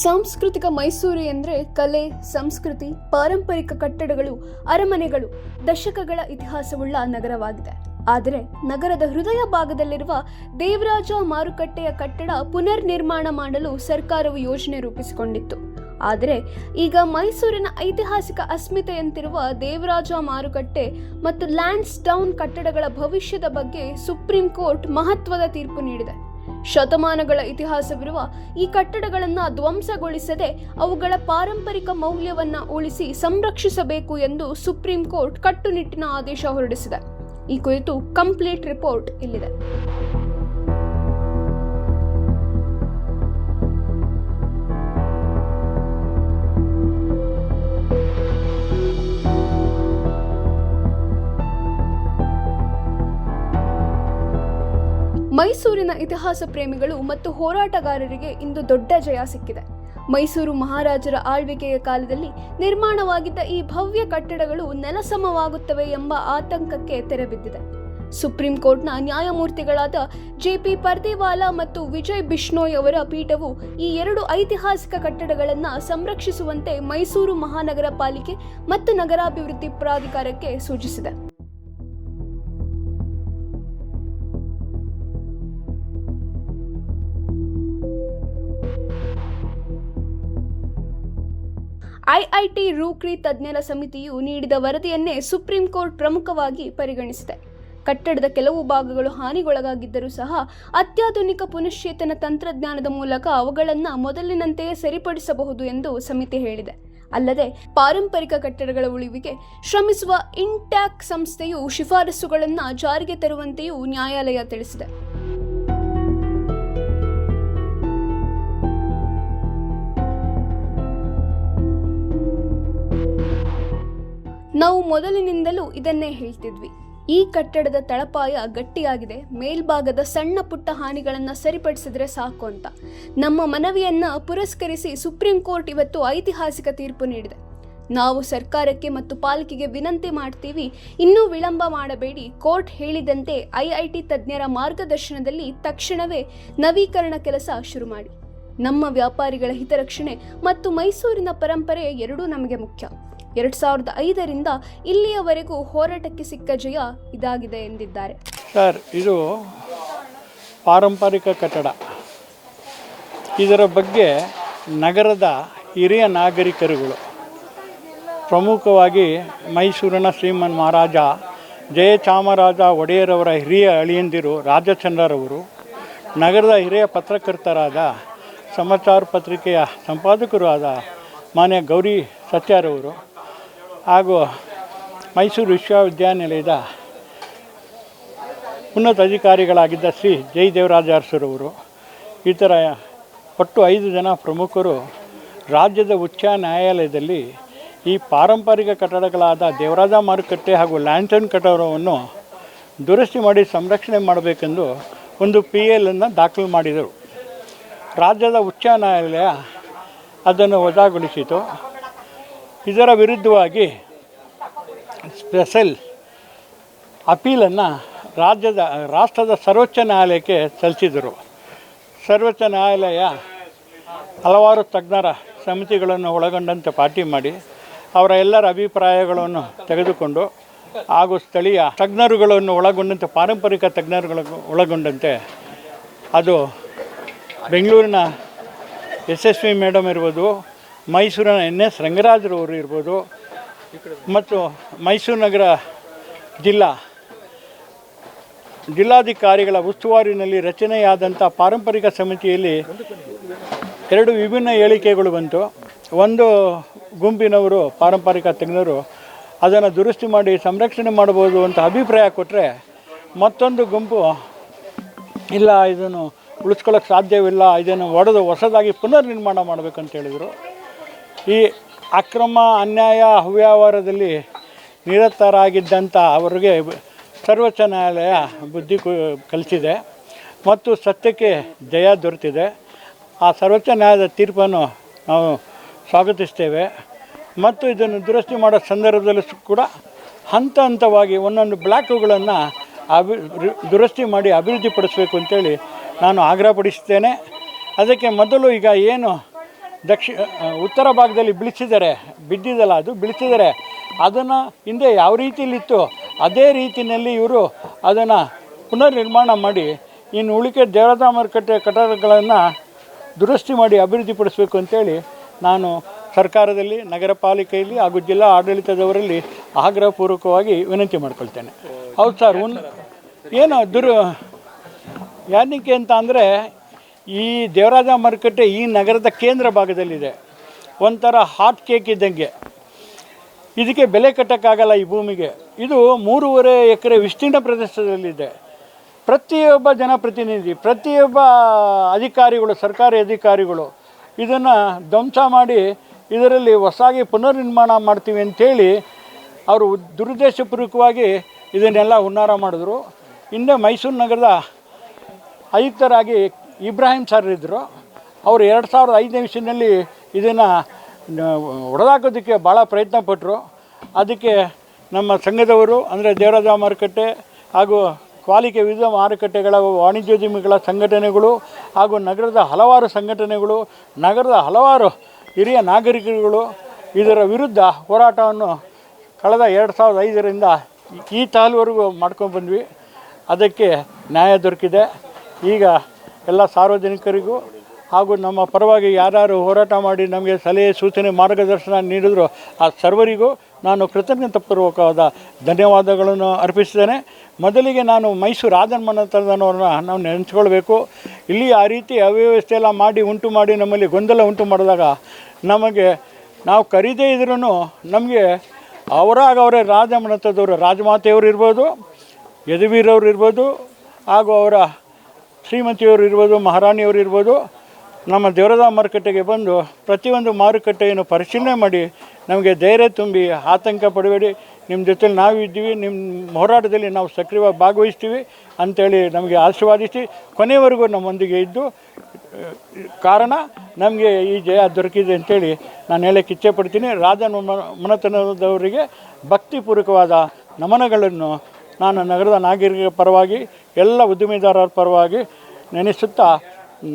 ಸಾಂಸ್ಕೃತಿಕ ಮೈಸೂರು ಎಂದರೆ ಕಲೆ, ಸಂಸ್ಕೃತಿ, ಪಾರಂಪರಿಕ ಕಟ್ಟಡಗಳು, ಅರಮನೆಗಳು, ದಶಕಗಳ ಇತಿಹಾಸವುಳ್ಳ ನಗರವಾಗಿದೆ. ಆದರೆ ನಗರದ ಹೃದಯ ಭಾಗದಲ್ಲಿರುವ ದೇವರಾಜ ಮಾರುಕಟ್ಟೆಯ ಕಟ್ಟಡ ಪುನರ್ ನಿರ್ಮಾಣ ಮಾಡಲು ಸರ್ಕಾರವು ಯೋಜನೆ ರೂಪಿಸಿಕೊಂಡಿತ್ತು. ಆದರೆ ಈಗ ಮೈಸೂರಿನ ಐತಿಹಾಸಿಕ ಅಸ್ಮಿತೆಯಂತಿರುವ ದೇವರಾಜ ಮಾರುಕಟ್ಟೆ ಮತ್ತು ಲ್ಯಾನ್ಸ್ ಡೌನ್ ಕಟ್ಟಡಗಳ ಭವಿಷ್ಯದ ಬಗ್ಗೆ ಸುಪ್ರೀಂ ಕೋರ್ಟ್ ಮಹತ್ವದ ತೀರ್ಪು ನೀಡಿದೆ. ಶತಮಾನಗಳ ಇತಿಹಾಸವಿರುವ ಈ ಕಟ್ಟಡಗಳನ್ನು ಧ್ವಂಸಗೊಳಿಸದೆ ಅವುಗಳ ಪಾರಂಪರಿಕ ಮೌಲ್ಯವನ್ನು ಉಳಿಸಿ ಸಂರಕ್ಷಿಸಬೇಕು ಎಂದು ಸುಪ್ರೀಂ ಕೋರ್ಟ್ ಕಟ್ಟುನಿಟ್ಟಿನ ಆದೇಶ ಹೊರಡಿಸಿದೆ. ಈ ಕುರಿತು ಕಂಪ್ಲೀಟ್ ರಿಪೋರ್ಟ್ ಇಲ್ಲಿದೆ. ಮೈಸೂರಿನ ಇತಿಹಾಸ ಪ್ರೇಮಿಗಳು ಮತ್ತು ಹೋರಾಟಗಾರರಿಗೆ ಇಂದು ದೊಡ್ಡ ಜಯ ಸಿಕ್ಕಿದೆ. ಮೈಸೂರು ಮಹಾರಾಜರ ಆಳ್ವಿಕೆಯ ಕಾಲದಲ್ಲಿ ನಿರ್ಮಾಣವಾಗಿದ್ದ ಈ ಭವ್ಯ ಕಟ್ಟಡಗಳು ನೆಲಸಮವಾಗುತ್ತವೆ ಎಂಬ ಆತಂಕಕ್ಕೆ ತೆರೆಬಿದ್ದಿದೆ. ಸುಪ್ರೀಂ ಕೋರ್ಟ್ನ ನ್ಯಾಯಮೂರ್ತಿಗಳಾದ ಜೆ.ಪಿ. ಪರ್ದಿವಾಲಾ ಮತ್ತು ವಿಜಯ್ ಬಿಷ್ಣೋಯ್ ಅವರ ಪೀಠವು ಈ ಎರಡು ಐತಿಹಾಸಿಕ ಕಟ್ಟಡಗಳನ್ನು ಸಂರಕ್ಷಿಸುವಂತೆ ಮೈಸೂರು ಮಹಾನಗರ ಪಾಲಿಕೆ ಮತ್ತು ನಗರಾಭಿವೃದ್ಧಿ ಪ್ರಾಧಿಕಾರಕ್ಕೆ ಸೂಚಿಸಿದೆ. ಐಐಟಿ ರೂರ್ಕಿ ತಜ್ಞರ ಸಮಿತಿಯು ನೀಡಿದ ವರದಿಯನ್ನೇ ಸುಪ್ರೀಂ ಕೋರ್ಟ್ ಪ್ರಮುಖವಾಗಿ ಪರಿಗಣಿಸಿದೆ. ಕಟ್ಟಡದ ಕೆಲವು ಭಾಗಗಳು ಹಾನಿಗೊಳಗಾಗಿದ್ದರೂ ಸಹ ಅತ್ಯಾಧುನಿಕ ಪುನಶ್ಚೇತನ ತಂತ್ರಜ್ಞಾನದ ಮೂಲಕ ಅವುಗಳನ್ನು ಮೊದಲಿನಂತೆಯೇ ಸರಿಪಡಿಸಬಹುದು ಎಂದು ಸಮಿತಿ ಹೇಳಿದೆ. ಅಲ್ಲದೆ ಪಾರಂಪರಿಕ ಕಟ್ಟಡಗಳ ಉಳಿವಿಗೆ ಶ್ರಮಿಸುವ ಇಂಟ್ಯಾಕ್ ಸಂಸ್ಥೆಯು ಶಿಫಾರಸುಗಳನ್ನು ಜಾರಿಗೆ ತರುವಂತೆಯೂ ನ್ಯಾಯಾಲಯ ತಿಳಿಸಿದೆ. ನಾವು ಮೊದಲಿನಿಂದಲೂ ಇದನ್ನೇ ಹೇಳ್ತಿದ್ವಿ. ಈ ಕಟ್ಟಡದ ತಳಪಾಯ ಗಟ್ಟಿಯಾಗಿದೆ, ಮೇಲ್ಭಾಗದ ಸಣ್ಣ ಪುಟ್ಟ ಹಾನಿಗಳನ್ನು ಸರಿಪಡಿಸಿದ್ರೆ ಸಾಕು ಅಂತ ನಮ್ಮ ಮನವಿಯನ್ನ ಪುರಸ್ಕರಿಸಿ ಸುಪ್ರೀಂ ಕೋರ್ಟ್ ಇವತ್ತು ಐತಿಹಾಸಿಕ ತೀರ್ಪು ನೀಡಿದೆ. ನಾವು ಸರ್ಕಾರಕ್ಕೆ ಮತ್ತು ಪಾಲಿಕೆಗೆ ವಿನಂತಿ ಮಾಡ್ತೀವಿ, ಇನ್ನೂ ವಿಳಂಬ ಮಾಡಬೇಡಿ. ಕೋರ್ಟ್ ಹೇಳಿದಂತೆ ಐಐಟಿ ತಜ್ಞರ ಮಾರ್ಗದರ್ಶನದಲ್ಲಿ ತಕ್ಷಣವೇ ನವೀಕರಣ ಕೆಲಸ ಶುರು ಮಾಡಿ. ನಮ್ಮ ವ್ಯಾಪಾರಿಗಳ ಹಿತರಕ್ಷಣೆ ಮತ್ತು ಮೈಸೂರಿನ ಪರಂಪರೆ ಎರಡೂ ನಮಗೆ ಮುಖ್ಯ. 2005ರಿಂದ ಇಲ್ಲಿಯವರೆಗೂ ಹೋರಾಟಕ್ಕೆ ಸಿಕ್ಕ ಜಯ ಇದಾಗಿದೆ ಎಂದಿದ್ದಾರೆ. ಸರ್, ಇದು ಪಾರಂಪರಿಕ ಕಟ್ಟಡ. ಇದರ ಬಗ್ಗೆ ನಗರದ ಹಿರಿಯ ನಾಗರಿಕರುಗಳು, ಪ್ರಮುಖವಾಗಿ ಮೈಸೂರಿನ ಶ್ರೀಮನ್ ಮಹಾರಾಜ ಜಯಚಾಮರಾಜ ಒಡೆಯರವರ ಹಿರಿಯ ಅಳಿಯಂದಿರು ರಾಜಚಂದ್ರರವರು, ನಗರದ ಹಿರಿಯ ಪತ್ರಕರ್ತರಾದ ಸಮಾಚಾರ ಪತ್ರಿಕೆಯ ಸಂಪಾದಕರು ಆದ ಮಾನ್ಯ ಗೌರಿ ಸತ್ಯಾರವರು ಹಾಗೂ ಮೈಸೂರು ವಿಶ್ವವಿದ್ಯಾನಿಲಯದ ಉನ್ನತ ಅಧಿಕಾರಿಗಳಾಗಿದ್ದ ಶ್ರೀ ಜೈ ದೇವರಾಜ ಅರಸರವರು, ಈ ಥರ ಒಟ್ಟು 5 ಜನ ಪ್ರಮುಖರು ರಾಜ್ಯದ ಉಚ್ಚ ನ್ಯಾಯಾಲಯದಲ್ಲಿ ಈ ಪಾರಂಪರಿಕ ಕಟ್ಟಡಗಳಾದ ದೇವರಾಜ ಮಾರುಕಟ್ಟೆ ಹಾಗೂ ಲ್ಯಾನ್ಸನ್ ಕಟ್ಟಡವನ್ನು ದುರಸ್ತಿ ಮಾಡಿ ಸಂರಕ್ಷಣೆ ಮಾಡಬೇಕೆಂದು ಒಂದು PL ದಾಖಲು ಮಾಡಿದರು. ರಾಜ್ಯದ ಉಚ್ಚ ನ್ಯಾಯಾಲಯ ಅದನ್ನು ವಜಾಗೊಳಿಸಿತು. ಇದರ ವಿರುದ್ಧವಾಗಿ ಸ್ಪೆಷಲ್ ಅಪೀಲನ್ನು ರಾಷ್ಟ್ರದ ಸರ್ವೋಚ್ಚ ನ್ಯಾಯಾಲಯಕ್ಕೆ ಸಲ್ಲಿಸಿದರು. ಸರ್ವೋಚ್ಚ ನ್ಯಾಯಾಲಯ ಹಲವಾರು ತಜ್ಞರ ಸಮಿತಿಗಳನ್ನು ಒಳಗೊಂಡಂತೆ ಪಾರ್ಟಿ ಮಾಡಿ ಅವರ ಎಲ್ಲರ ಅಭಿಪ್ರಾಯಗಳನ್ನು ತೆಗೆದುಕೊಂಡು ಹಾಗೂ ಸ್ಥಳೀಯ ತಜ್ಞರುಗಳನ್ನು ಒಳಗೊಂಡಂತೆ ಪಾರಂಪರಿಕ ತಜ್ಞರುಗಳನ್ನು ಒಳಗೊಂಡಂತೆ ಅದು ಬೆಂಗಳೂರಿನ SSV ಮೇಡಮ್ ಇರ್ಬೋದು, ಮೈಸೂರಿನ NS ರಂಗರಾಜರವರು ಇರ್ಬೋದು ಮತ್ತು ಮೈಸೂರು ನಗರ ಜಿಲ್ಲಾಧಿಕಾರಿಗಳ ಉಸ್ತುವಾರಿನಲ್ಲಿ ರಚನೆಯಾದಂಥ ಪಾರಂಪರಿಕ ಸಮಿತಿಯಲ್ಲಿ 2 ವಿಭಿನ್ನ ಹೇಳಿಕೆಗಳು ಬಂತು. ಒಂದು ಗುಂಪಿನವರು ಪಾರಂಪರಿಕ ತಜ್ಞರು ಅದನ್ನು ದುರಸ್ತಿ ಮಾಡಿ ಸಂರಕ್ಷಣೆ ಮಾಡ್ಬೋದು ಅಂತ ಅಭಿಪ್ರಾಯ ಕೊಟ್ಟರೆ, ಮತ್ತೊಂದು ಗುಂಪು ಇಲ್ಲ, ಇದನ್ನು ಉಳಿಸ್ಕೊಳ್ಳೋಕ್ಕೆ ಸಾಧ್ಯವಿಲ್ಲ, ಇದನ್ನು ಹೊಸದಾಗಿ ಪುನರ್ ನಿರ್ಮಾಣ ಮಾಡಬೇಕಂತ ಹೇಳಿದರು. ಈ ಅಕ್ರಮ, ಅನ್ಯಾಯ, ಅವ್ಯವಹಾರದಲ್ಲಿ ನಿರತರಾಗಿದ್ದಂಥ ಅವರಿಗೆ ಸರ್ವೋಚ್ಚ ನ್ಯಾಯಾಲಯ ಬುದ್ಧಿ ಕಲಿಸಿದೆ ಮತ್ತು ಸತ್ಯಕ್ಕೆ ಜಯ ದೊರೆತಿದೆ. ಆ ಸರ್ವೋಚ್ಚ ನ್ಯಾಯಾಲಯದ ತೀರ್ಪನ್ನು ನಾವು ಸ್ವಾಗತಿಸ್ತೇವೆ ಮತ್ತು ಇದನ್ನು ದುರಸ್ತಿ ಮಾಡೋ ಸಂದರ್ಭದಲ್ಲೂ ಕೂಡ ಹಂತ ಹಂತವಾಗಿ ಒಂದೊಂದು ಬ್ಲಾಕ್ಗಳನ್ನು ದುರಸ್ತಿ ಮಾಡಿ ಅಭಿವೃದ್ಧಿಪಡಿಸಬೇಕು ಅಂತೇಳಿ ನಾನು ಆಗ್ರಹಪಡಿಸ್ತೇನೆ. ಅದಕ್ಕೆ ಮೊದಲು ಈಗ ಏನು ಉತ್ತರ ಭಾಗದಲ್ಲಿ ಬಿದ್ದಿದ್ದಲ್ಲ ಅದು ಬಿಡಿಸಿದ್ದಾರೆ, ಅದನ್ನು ಹಿಂದೆ ಯಾವ ರೀತಿಯಲ್ಲಿತ್ತು ಅದೇ ರೀತಿಯಲ್ಲಿ ಇವರು ಅದನ್ನು ಪುನರ್ ನಿರ್ಮಾಣ ಮಾಡಿ ಇನ್ನು ಉಳಿಕೆ ದೇವರಾಜ ಮಾರುಕಟ್ಟೆ ಕಟ್ಟಡಗಳನ್ನು ದುರಸ್ತಿ ಮಾಡಿ ಅಭಿವೃದ್ಧಿಪಡಿಸಬೇಕು ಅಂತೇಳಿ ನಾನು ಸರ್ಕಾರದಲ್ಲಿ, ನಗರ ಪಾಲಿಕೆಯಲ್ಲಿ ಹಾಗೂ ಜಿಲ್ಲಾ ಆಡಳಿತದವರಲ್ಲಿ ಆಗ್ರಹಪೂರ್ವಕವಾಗಿ ವಿನಂತಿ ಮಾಡ್ಕೊಳ್ತೇನೆ. ಹೌದು ಸರ್, ಏನು ಏನಕ್ಕೆ ಅಂತ ಅಂದರೆ ಈ ದೇವರಾಜ ಮಾರುಕಟ್ಟೆ ಈ ನಗರದ ಕೇಂದ್ರ ಭಾಗದಲ್ಲಿದೆ. ಒಂಥರ ಹಾಟ್ ಕೇಕ್ ಇದ್ದಂಗೆ. ಇದಕ್ಕೆ ಬೆಲೆ ಕಟ್ಟೋಕ್ಕಾಗಲ್ಲ ಈ ಭೂಮಿಗೆ. ಇದು 3.5 ಎಕರೆ ವಿಸ್ತೀರ್ಣ ಪ್ರದೇಶದಲ್ಲಿದೆ. ಪ್ರತಿಯೊಬ್ಬ ಜನಪ್ರತಿನಿಧಿ, ಪ್ರತಿಯೊಬ್ಬ ಅಧಿಕಾರಿಗಳು, ಸರ್ಕಾರಿ ಅಧಿಕಾರಿಗಳು ಇದನ್ನು ಧ್ವಂಸ ಮಾಡಿ ಇದರಲ್ಲಿ ಹೊಸದಾಗಿ ಪುನರ್ನಿರ್ಮಾಣ ಮಾಡ್ತೀವಿ ಅಂಥೇಳಿ ಅವರು ದುರುದ್ದೇಶಪೂರ್ವಕವಾಗಿ ಇದನ್ನೆಲ್ಲ ಹುನ್ನಾರ ಮಾಡಿದ್ರು. ಹಿಂದೆ ಮೈಸೂರು ನಗರದ ಆಯುಕ್ತರಾಗಿ ಇಬ್ರಾಹಿಂ ಸರ್ ಇದ್ದರು. ಅವರು 2005ನೇ ಇಸ್ವಿನಲ್ಲಿ ಇದನ್ನು ಹೊಡೆದಾಕೋದಕ್ಕೆ ಭಾಳ ಪ್ರಯತ್ನ ಪಟ್ಟರು. ಅದಕ್ಕೆ ನಮ್ಮ ಸಂಘದವರು ಅಂದರೆ ದೇವರಾಜ ಮಾರುಕಟ್ಟೆ ಹಾಗೂ ಪಾಲಿಕೆ ವಿವಿಧ ಮಾರುಕಟ್ಟೆಗಳ ವಾಣಿಜ್ಯೋದ್ಯಮಿಗಳ ಸಂಘಟನೆಗಳು ಹಾಗೂ ನಗರದ ಹಲವಾರು ಸಂಘಟನೆಗಳು, ನಗರದ ಹಲವಾರು ಹಿರಿಯ ನಾಗರಿಕರುಗಳು ಇದರ ವಿರುದ್ಧ ಹೋರಾಟವನ್ನು ಕಳೆದ 2005ರಿಂದ ಈ ತಾಲ್ವರೆಗೂ ಮಾಡ್ಕೊಂಡು ಬಂದ್ವಿ. ಅದಕ್ಕೆ ನ್ಯಾಯ ದೊರಕಿದೆ. ಈಗ ಎಲ್ಲ ಸಾರ್ವಜನಿಕರಿಗೂ ಹಾಗೂ ನಮ್ಮ ಪರವಾಗಿ ಯಾರ್ಯಾರು ಹೋರಾಟ ಮಾಡಿ ನಮಗೆ ಸಲಹೆ, ಸೂಚನೆ, ಮಾರ್ಗದರ್ಶನ ನೀಡಿದ್ರು ಆ ಸರ್ವರಿಗೂ ನಾನು ಕೃತಜ್ಞತಾಪೂರ್ವಕವಾದ ಧನ್ಯವಾದಗಳನ್ನು ಅರ್ಪಿಸಿದ್ದೇನೆ. ಮೊದಲಿಗೆ ನಾನು ಮೈಸೂರು ರಾಜಮನೆತನದವರನ್ನ ನಾವು ನೆನೆಸ್ಕೊಳ್ಬೇಕು. ಇಲ್ಲಿ ಆ ರೀತಿ ಅವ್ಯವಸ್ಥೆ ಎಲ್ಲ ಉಂಟು ಮಾಡಿ ನಮ್ಮಲ್ಲಿ ಗೊಂದಲ ಉಂಟು ಮಾಡಿದಾಗ ನಮಗೆ ನಾವು ಕರೀದೇ ಇದ್ರೂ ನಮಗೆ ಅವರೇ ರಾಜಮನೆತನದವರು, ರಾಜಮಾತೆಯವರು ಇರ್ಬೋದು, ಯದುವೀರವ್ರು ಇರ್ಬೋದು, ಹಾಗೂ ಅವರ ಶ್ರೀಮತಿಯವರು ಇರ್ಬೋದು, ಮಹಾರಾಣಿಯವರು ಇರ್ಬೋದು, ನಮ್ಮ ದೇವರಾಜ ಮಾರುಕಟ್ಟೆಗೆ ಬಂದು ಪ್ರತಿಯೊಂದು ಮಾರುಕಟ್ಟೆಯನ್ನು ಪರಿಶೀಲನೆ ಮಾಡಿ ನಮಗೆ ಧೈರ್ಯ ತುಂಬಿ ಆತಂಕ ಪಡಬೇಡಿ, ನಿಮ್ಮ ಜೊತೆಲಿ ನಾವು ಇದ್ದೀವಿ, ನಿಮ್ಮ ಹೋರಾಟದಲ್ಲಿ ನಾವು ಸಕ್ರಿಯವಾಗಿ ಭಾಗವಹಿಸ್ತೀವಿ ಅಂಥೇಳಿ ನಮಗೆ ಆಶೀರ್ವಾದಿಸಿ ಕೊನೆಯವರೆಗೂ ನಮ್ಮೊಂದಿಗೆ ಇದ್ದು ಕಾರಣ ನಮಗೆ ಈ ಜಯ ದೊರಕಿದೆ ಅಂತೇಳಿ ನಾನು ಹೇಳಕ್ಕೆ ಇಚ್ಛೆ ಪಡ್ತೀನಿ. ಮನೆತನದವರಿಗೆ ಭಕ್ತಿಪೂರ್ವಕವಾದ ನಮನಗಳನ್ನು ನಾನು ನಗರದ ನಾಗರಿಕರ ಪರವಾಗಿ, ಎಲ್ಲ ಉದ್ಯಮಿದಾರರ ಪರವಾಗಿ ನೆನೆಸುತ್ತಾ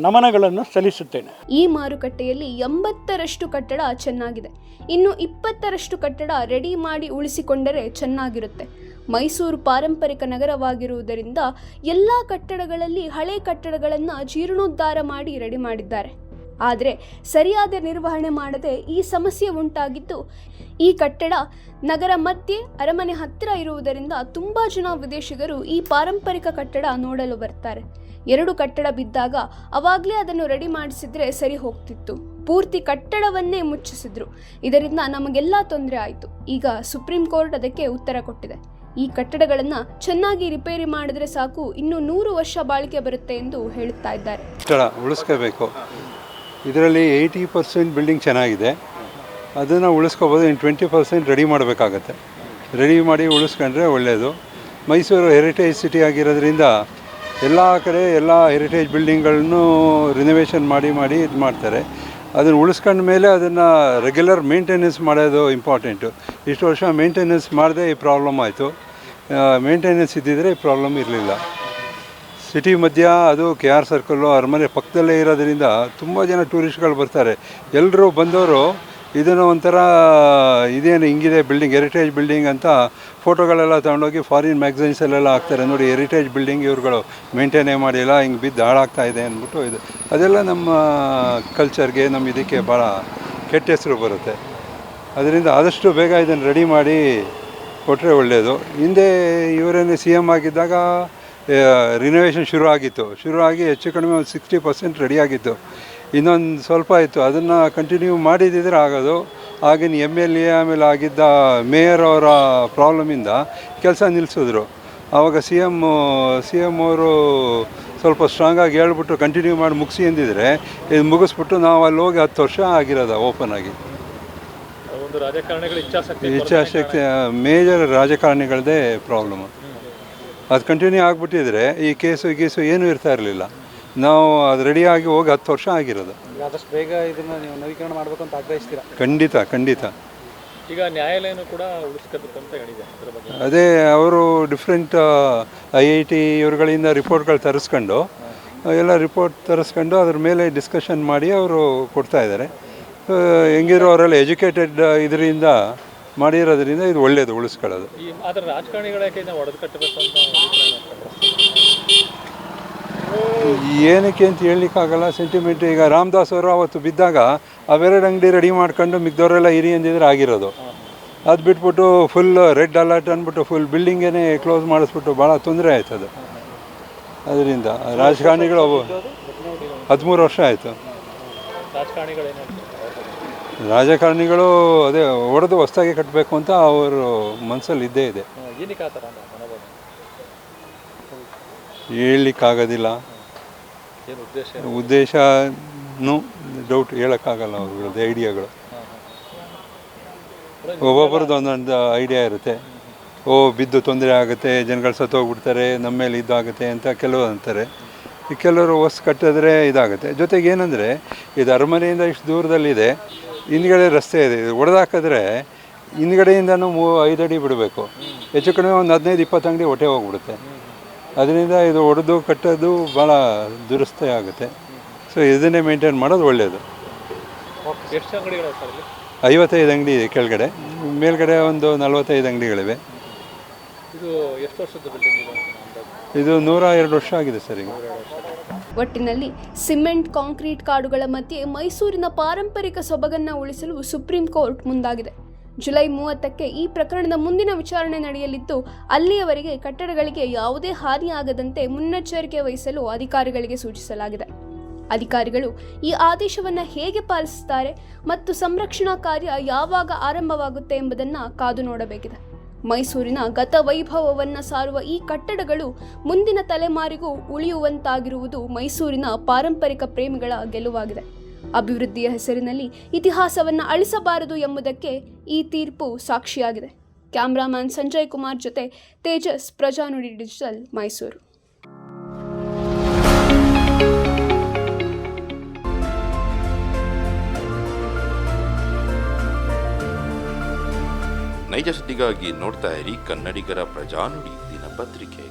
ನಮನಗಳನ್ನು ಸಲ್ಲಿಸುತ್ತೇನೆ. ಈ ಮಾರುಕಟ್ಟೆಯಲ್ಲಿ 80ರಷ್ಟು ಕಟ್ಟಡ ಚೆನ್ನಾಗಿದೆ. ಇನ್ನು 20ರಷ್ಟು ಕಟ್ಟಡ ರೆಡಿ ಮಾಡಿ ಉಳಿಸಿಕೊಂಡರೆ ಚೆನ್ನಾಗಿರುತ್ತೆ. ಮೈಸೂರು ಪಾರಂಪರಿಕ ನಗರವಾಗಿರುವುದರಿಂದ ಎಲ್ಲ ಕಟ್ಟಡಗಳಲ್ಲಿ ಹಳೆ ಕಟ್ಟಡಗಳನ್ನು ಜೀರ್ಣೋದ್ಧಾರ ಮಾಡಿ ರೆಡಿ ಮಾಡಿದ್ದಾರೆ. ಆದರೆ ಸರಿಯಾದ ನಿರ್ವಹಣೆ ಮಾಡದೆ ಈ ಸಮಸ್ಯೆ ಉಂಟಾಗಿದ್ದು, ಈ ಕಟ್ಟಡ ನಗರ ಮಧ್ಯೆ ಅರಮನೆ ಹತ್ತಿರ ಇರುವುದರಿಂದ ತುಂಬ ಜನ ವಿದೇಶಿಗರು ಈ ಪಾರಂಪರಿಕ ಕಟ್ಟಡ ನೋಡಲು ಬರ್ತಾರೆ. 2 ಕಟ್ಟಡ ಬಿದ್ದಾಗ ಅವಾಗಲೇ ಅದನ್ನು ರೆಡಿ ಮಾಡಿಸಿದ್ರೆ ಸರಿ ಹೋಗ್ತಿತ್ತು. ಪೂರ್ತಿ ಕಟ್ಟಡವನ್ನೇ ಮುಚ್ಚಿಸಿದ್ರು. ಇದರಿಂದ ನಮಗೆಲ್ಲ ತೊಂದರೆ ಆಯಿತು. ಈಗ ಸುಪ್ರೀಂ ಕೋರ್ಟ್ ಅದಕ್ಕೆ ಉತ್ತರ ಕೊಟ್ಟಿದೆ. ಈ ಕಟ್ಟಡಗಳನ್ನು ಚೆನ್ನಾಗಿ ರಿಪೇರಿ ಮಾಡಿದ್ರೆ ಸಾಕು, ಇನ್ನು 100 ವರ್ಷ ಬಾಳಿಕೆ ಬರುತ್ತೆ ಎಂದು ಹೇಳುತ್ತಾ ಇದ್ದಾರೆ. ಕಟ್ಟಡ ಉಳಿಸ್ಕೋಬೇಕು. ಇದರಲ್ಲಿ 80% ಬಿಲ್ಡಿಂಗ್ ಚೆನ್ನಾಗಿದೆ, ಅದನ್ನು ಉಳಿಸ್ಕೋಬೋದು. ಇನ್ನು 20% ರೆಡಿ ಮಾಡಬೇಕಾಗತ್ತೆ. ರೆಡಿ ಮಾಡಿ ಉಳಿಸ್ಕೊಂಡ್ರೆ ಒಳ್ಳೆಯದು. ಮೈಸೂರು ಹೆರಿಟೇಜ್ ಸಿಟಿ ಆಗಿರೋದ್ರಿಂದ ಎಲ್ಲ ಕಡೆ ಎಲ್ಲ ಹೆರಿಟೇಜ್ ಬಿಲ್ಡಿಂಗ್ಗಳನ್ನು ರಿನೋವೇಷನ್ ಮಾಡಿ ಇದು ಮಾಡ್ತಾರೆ. ಅದನ್ನು ಉಳಿಸ್ಕೊಂಡ ಮೇಲೆ ಅದನ್ನು ರೆಗ್ಯುಲರ್ ಮೇಂಟೆನೆನ್ಸ್ ಮಾಡೋದು ಇಂಪಾರ್ಟೆಂಟು. ಇಷ್ಟು ವರ್ಷ ಮೇಂಟೆನೆನ್ಸ್ ಮಾಡದೆ ಈ ಪ್ರಾಬ್ಲಮ್ ಆಯಿತು. ಮೇಂಟೆನೆನ್ಸ್ ಇದ್ದಿದ್ದರೆ ಈ ಪ್ರಾಬ್ಲಮ್ ಇರಲಿಲ್ಲ. ಸಿಟಿ ಮಧ್ಯ ಅದು KR ಸರ್ಕಲ್ಲು ಅರಮನೆ ಪಕ್ಕದಲ್ಲೇ ಇರೋದ್ರಿಂದ ತುಂಬ ಜನ ಟೂರಿಸ್ಟ್ಗಳು ಬರ್ತಾರೆ. ಎಲ್ಲರೂ ಬಂದವರು ಇದನ್ನು ಒಂಥರ ಇದೇನು ಹಿಂಗಿದೆ ಬಿಲ್ಡಿಂಗ್, ಹೆರಿಟೇಜ್ ಬಿಲ್ಡಿಂಗ್ ಅಂತ ಫೋಟೋಗಳೆಲ್ಲ ತೊಗೊಂಡೋಗಿ ಫಾರಿನ್ ಮ್ಯಾಗ್ಝೈನ್ಸಲ್ಲೆಲ್ಲ ಹಾಕ್ತಾರೆ. ನೋಡಿ ಹೆರಿಟೇಜ್ ಬಿಲ್ಡಿಂಗ್ ಇವ್ರುಗಳು ಮೇಂಟೈನೇ ಮಾಡಿಲ್ಲ, ಹಿಂಗೆ ಬಿದ್ದು ಹಾಳಾಗ್ತಾ ಇದೆ ಅಂದ್ಬಿಟ್ಟು ಇದು ಅದೆಲ್ಲ ನಮ್ಮ ಕಲ್ಚರ್ಗೆ, ನಮ್ಮ ಇದಕ್ಕೆ ಭಾಳ ಕೆಟ್ಟ ಹೆಸರು ಬರುತ್ತೆ. ಅದರಿಂದ ಆದಷ್ಟು ಬೇಗ ಇದನ್ನು ರೆಡಿ ಮಾಡಿ ಕೊಟ್ಟರೆ ಒಳ್ಳೆಯದು. ಹಿಂದೆ ಇವರೇನೇ CM ಆಗಿದ್ದಾಗ ರಿನೋವೇಷನ್ ಶುರುವಾಗಿ ಹೆಚ್ಚು ಕಡಿಮೆ ಒಂದು 60% ರೆಡಿಯಾಗಿತ್ತು. ಇನ್ನೊಂದು ಸ್ವಲ್ಪ ಇತ್ತು, ಅದನ್ನು ಕಂಟಿನ್ಯೂ ಮಾಡಿದ್ದಿದ್ರೆ ಆಗೋದು. ಆಗಿನ MLA ಆಮೇಲೆ ಆಗಿದ್ದ ಮೇಯರ್ ಅವರ ಪ್ರಾಬ್ಲಮಿಂದ ಕೆಲಸ ನಿಲ್ಲಿಸಿದ್ರು. ಆವಾಗ CM ಅವರು ಸ್ವಲ್ಪ ಸ್ಟ್ರಾಂಗಾಗಿ ಹೇಳ್ಬಿಟ್ಟು ಕಂಟಿನ್ಯೂ ಮಾಡಿ ಮುಗಿಸಿ ಅಂದಿದ್ರೆ ಇದು ಮುಗಿಸ್ಬಿಟ್ಟು ನಾವು ಅಲ್ಲಿ ಹೋಗಿ 10 ವರ್ಷ ಆಗಿರೋದು ಓಪನ್ ಆಗಿ. ಒಂದು ರಾಜಕಾರಣಿಗಳ ಇಚ್ಛಾಶಕ್ತಿ ಮೇಜರ್ ರಾಜಕಾರಣಿಗಳದೇ ಪ್ರಾಬ್ಲಮ್. ಅದು ಕಂಟಿನ್ಯೂ ಆಗಿಬಿಟ್ಟಿದ್ರೆ ಈ ಕೇಸು ಏನೂ ಇರ್ತಾ ಇರಲಿಲ್ಲ. ನಾವು ಅದು ರೆಡಿಯಾಗಿ ಹೋಗಿ 10 ವರ್ಷ ಆಗಿರೋದು. ಆದಷ್ಟು ಬೇಗ ಇದನ್ನು ನೀವು ನವೀಕರಣ ಮಾಡಬೇಕು ಅಂತ ಆಗ್ರಹಿಸ್ತೀರಾ? ಖಂಡಿತ. ಈಗ ನ್ಯಾಯಾಲಯನೂ ಕೂಡ ಉಳಿಸ್ಕೋಬೇಕು ಅಂತ ಹೇಳಿದೆ ಅದ್ರ ಬಗ್ಗೆ. ಅದೇ ಅವರು ಡಿಫ್ರೆಂಟ್ IIT ಇವರುಗಳಿಂದ ರಿಪೋರ್ಟ್ಗಳು ತರಿಸ್ಕೊಂಡು ಎಲ್ಲ ರಿಪೋರ್ಟ್ ತರಿಸ್ಕೊಂಡು ಅದ್ರ ಮೇಲೆ ಡಿಸ್ಕಷನ್ ಮಾಡಿ ಅವರು ಕೊಡ್ತಾ ಇದ್ದಾರೆ. ಹೆಂಗಿರೋ ಅವರೆಲ್ಲ ಎಜುಕೇಟೆಡ್ ಇದರಿಂದ ಮಾಡಿರೋದ್ರಿಂದ ಇದು ಒಳ್ಳೆಯದು ಉಳಿಸ್ಕೊಳ್ಳೋದು. ಆದರೆ ರಾಜಕಾರಣಿಗಳ ಯಾಕೆ ನಾವು ಒಡೆದು ಕಟ್ಟಬೇಕು ಅಂತ ಏನಕ್ಕೆ ಅಂತ ಹೇಳಲಿಕ್ಕಾಗಲ್ಲ. ಸೆಂಟಿಮೆಂಟ್. ಈಗ ರಾಮದಾಸ್ ಅವರು ಅವತ್ತು ಬಿದ್ದಾಗ ಅವೆರಡು ಅಂಗಡಿ ರೆಡಿ ಮಾಡ್ಕೊಂಡು ಮಿಕ್ದವರೆಲ್ಲ ಇರಿ ಅಂದಿದ್ರೆ ಆಗಿರೋದು. ಅದು ಬಿಟ್ಬಿಟ್ಟು ಫುಲ್ ರೆಡ್ ಅಲರ್ಟ್ ಅಂದ್ಬಿಟ್ಟು ಫುಲ್ ಬಿಲ್ಡಿಂಗೇ ಕ್ಲೋಸ್ ಮಾಡಿಸ್ಬಿಟ್ಟು ಭಾಳ ತೊಂದರೆ ಆಯ್ತದು. ಅದರಿಂದ ರಾಜಕಾರಣಿಗಳು 13 ವರ್ಷ ಆಯಿತು. ರಾಜಕಾರಣಿಗಳು ಅದೇ ಹೊಡೆದು ಹೊಸದಾಗಿ ಕಟ್ಟಬೇಕು ಅಂತ ಅವರು ಮನಸ್ಸಲ್ಲಿ ಇದ್ದೇ ಇದೆ. ಹೇಳಲಿಕ್ಕಾಗೋದಿಲ್ಲ ಉದ್ದೇಶನೂ ಡೌಟ್, ಹೇಳೋಕ್ಕಾಗಲ್ಲ ಅವ್ರದ್ದು ಐಡಿಯಾಗಳು. ಒಬ್ಬೊಬ್ಬರದ್ದು ಒಂದೊಂದು ಐಡಿಯಾ ಇರುತ್ತೆ. ಬಿದ್ದು ತೊಂದರೆ ಆಗುತ್ತೆ, ಜನಗಳು ಸತ್ತೋಗ್ಬಿಡ್ತಾರೆ, ನಮ್ಮ ಮೇಲೆ ಇದಾಗುತ್ತೆ ಅಂತ ಕೆಲವರು ಅಂತಾರೆ. ಕೆಲವರು ಹೊಸ ಕಟ್ಟಿದ್ರೆ ಇದಾಗುತ್ತೆ. ಜೊತೆಗೆ ಏನಂದರೆ ಇದು ಅರಮನೆಯಿಂದ ಇಷ್ಟು ದೂರದಲ್ಲಿದೆ, ಹಿಂದ್ಗಡೆ ರಸ್ತೆ ಇದೆ. ಇದು ಹೊಡೆದಾಕಿದ್ರೆ ಹಿಂದ್ಗಡೆಯಿಂದನೂ 5 ಅಡಿ ಬಿಡಬೇಕು. ಹೆಚ್ಚು ಕಡಿಮೆ ಒಂದು 15-20 ಅಂಗಡಿ ಹೊಟ್ಟೆ ಹೋಗ್ಬಿಡುತ್ತೆ. ಅದರಿಂದ ಇದು ಹೊಡೆದು ಕಟ್ಟೋದು ಭಾಳ ದುರಸ್ತಿ ಆಗುತ್ತೆ. ಸೊ ಇದನ್ನೇ ಮೇಂಟೈನ್ ಮಾಡೋದು ಒಳ್ಳೆಯದು. 55 ಅಂಗಡಿ ಇದೆ ಕೆಳಗಡೆ, ಮೇಲ್ಗಡೆ ಒಂದು 45 ಅಂಗಡಿಗಳಿವೆ. ಇದು ಎಷ್ಟು ವರ್ಷದ ಬಿಲ್ಡಿಂಗ್ ಇದೆ? ಇದು 102 ವರ್ಷ ಆಗಿದೆ ಸರ್ ಈಗ. ಒಟ್ಟಿನಲ್ಲಿ ಸಿಮೆಂಟ್ ಕಾಂಕ್ರೀಟ್ ಕಾಡುಗಳ ಮಧ್ಯೆ ಮೈಸೂರಿನ ಪಾರಂಪರಿಕ ಸೊಬಗನ್ನ ಉಳಿಸಲು ಸುಪ್ರೀಂ ಕೋರ್ಟ್ ಮುಂದಾಗಿದೆ. ಜುಲೈ 30ಕ್ಕೆ ಈ ಪ್ರಕರಣದ ಮುಂದಿನ ವಿಚಾರಣೆ ನಡೆಯಲಿದ್ದು, ಅಲ್ಲಿಯವರೆಗೆ ಕಟ್ಟಡಗಳಿಗೆ ಯಾವುದೇ ಹಾನಿಯಾಗದಂತೆ ಮುನ್ನೆಚ್ಚರಿಕೆ ವಹಿಸಲು ಅಧಿಕಾರಿಗಳಿಗೆ ಸೂಚಿಸಲಾಗಿದೆ. ಅಧಿಕಾರಿಗಳು ಈ ಆದೇಶವನ್ನು ಹೇಗೆ ಪಾಲಿಸುತ್ತಾರೆ ಮತ್ತು ಸಂರಕ್ಷಣಾ ಕಾರ್ಯ ಯಾವಾಗ ಆರಂಭವಾಗುತ್ತೆ ಎಂಬುದನ್ನು ಕಾದು ನೋಡಬೇಕಿದೆ. ಮೈಸೂರಿನ ಗತ ವೈಭವವನ್ನು ಸಾರುವ ಈ ಕಟ್ಟಡಗಳು ಮುಂದಿನ ತಲೆಮಾರಿಗೂ ಉಳಿಯುವಂತಾಗಿರುವುದು ಮೈಸೂರಿನ ಪಾರಂಪರಿಕ ಪ್ರೇಮಿಗಳ ಗೆಲುವಾಗಿದೆ. ಅಭಿವೃದ್ಧಿಯ ಹೆಸರಿನಲ್ಲಿ ಇತಿಹಾಸವನ್ನು ಅಳಿಸಬಾರದು ಎಂಬುದಕ್ಕೆ ಈ ತೀರ್ಪು ಸಾಕ್ಷಿಯಾಗಿದೆ. ಕ್ಯಾಮ್ರಾಮನ್ ಸಂಜಯ್ ಕುಮಾರ್ ಜೊತೆ ತೇಜಸ್, ಪ್ರಜಾನುಡಿ ಡಿಜಿಟಲ್, ಮೈಸೂರು. ನೈಜ ಸುದ್ದಿಗಾಗಿ ನೋಡ್ತಾ ಇರಿ ಕನ್ನಡಿಗರ ಪ್ರಜಾನುಡಿ ದಿನಪತ್ರಿಕೆ.